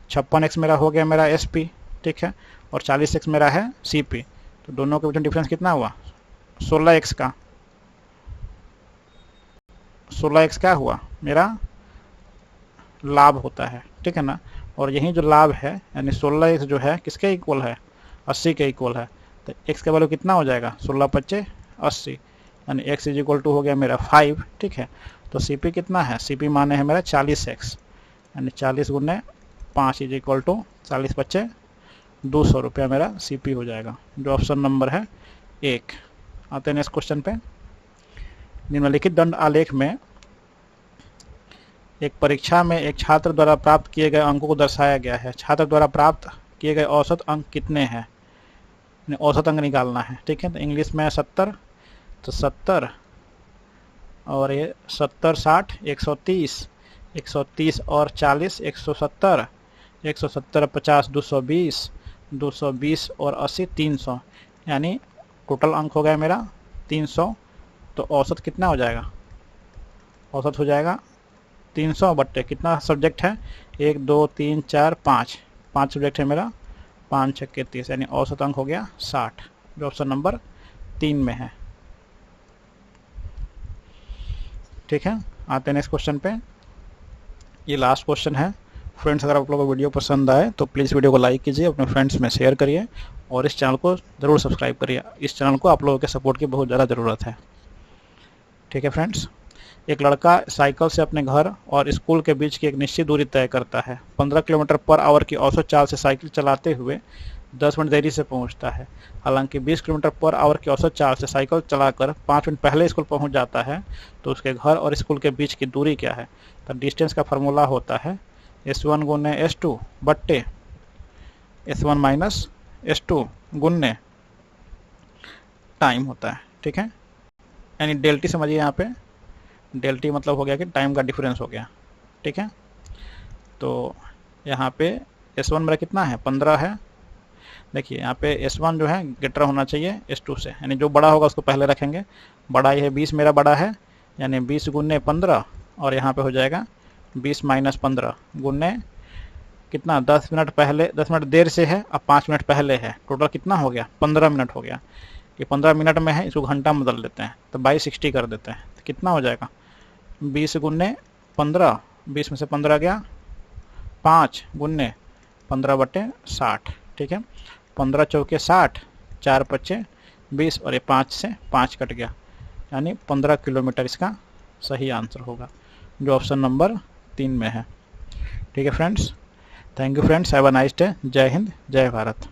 56x मेरा हो गया मेरा एसपी, ठीक है, और 40x मेरा है सीपी, तो दोनों के बीच में डिफरेंस कितना हुआ 16x का, 16x क्या हुआ मेरा लाभ होता है। ठीक है ना, और यही जो लाभ है यानी 16x जो है किसके इक्वल है 80 के इक्वल है, तो x का वैल्यू कितना हो जाएगा 16 25 80, यानी x = हो गया मेरा 5। ठीक है, तो सीपी कितना है, सीपी माने है मेरा 40x, यानी 40 गुने 5 = 40 25 200 रुपया मेरा सीपी हो जाएगा, जो ऑप्शन नंबर है 1। आते हैं नेक्स्ट क्वेश्चन पे। निम्नलिखित दंड आलेख में एक परीक्षा में एक छात्र द्वारा प्राप्त किए गए अंकों को दर्शाया गया है। छात्र द्वारा प्राप्त किए गए औसत अंक कितने हैं, औसत अंक निकालना है। ठीक है, तो इंग्लिश में 70, तो 70 और ये 70 60 130, 130 और 40 170, 170 50 220, 220 और 80 300, यानी टोटल अंक हो गया मेरा 300। तो औसत कितना हो जाएगा, औसत हो जाएगा 300 बट्टे कितना सब्जेक्ट है 1 2 3 4 5 सब्जेक्ट है मेरा, 5 6 30, यानी औसत अंक हो गया 60, जो ऑप्शन नंबर 3 में है। ठीक है, आते हैं नेक्स्ट क्वेश्चन पे। ये लास्ट क्वेश्चन है। फ्रेंड्स, अगर आप लोगों को वीडियो पसंद आए तो प्लीज़ वीडियो को लाइक कीजिए, अपने फ्रेंड्स में शेयर करिए, और इस चैनल को ज़रूर सब्सक्राइब करिए। इस चैनल को आप लोगों के सपोर्ट की बहुत ज़्यादा ज़रूरत है। ठीक है फ्रेंड्स, एक लड़का साइकिल से अपने घर और स्कूल के बीच की एक निश्चित दूरी तय करता है। 15 किलोमीटर पर आवर की औसत चाल से साइकिल चलाते हुए 10 मिनट देरी से पहुंचता है। हालांकि 20 किलोमीटर पर आवर की औसत चाल से साइकिल चलाकर 5 मिनट पहले स्कूल पहुंच जाता है, तो उसके घर और स्कूल के बीच की दूरी क्या है। तो डिस्टेंस का फार्मूला होता है S1 गुने S2 बट्टे S1 माइनस S2 गुने टाइम होता है। ठीक है, यानी डेल टी समझिए, यहाँ पे डेल टी मतलब हो गया कि टाइम का डिफरेंस हो गया। ठीक है, तो यहाँ पे S1 मेरा कितना है, 15 है। देखिए यहाँ पे S1 जो है ग्रेटर होना चाहिए S2 से, यानी जो बड़ा होगा उसको पहले रखेंगे। बड़ा ये है 20 मेरा बड़ा है, यानी 20 गुने 15, और यहाँ पे हो जाएगा 20 माइनस 15 गुने कितना, 10 मिनट पहले, 10 मिनट देर से है, अब 5 मिनट पहले है, टोटल कितना हो गया, 15 मिनट हो गया। ये 15 मिनट में है, इसको घंटा में बदल देते हैं तो बाई 60 कर देते हैं, तो कितना हो जाएगा 20 गुने 15, 20 में से 15 गया 5 गुने 15/60। ठीक है, 15 चौके 60, 4 पच्चे 20, और ये 5 से 5 कट गया, यानी 15 किलोमीटर इसका सही आंसर होगा, जो ऑप्शन नंबर 3 में है। ठीक है friends, thank you friends, have a nice day. जय हिंद, जय भारत।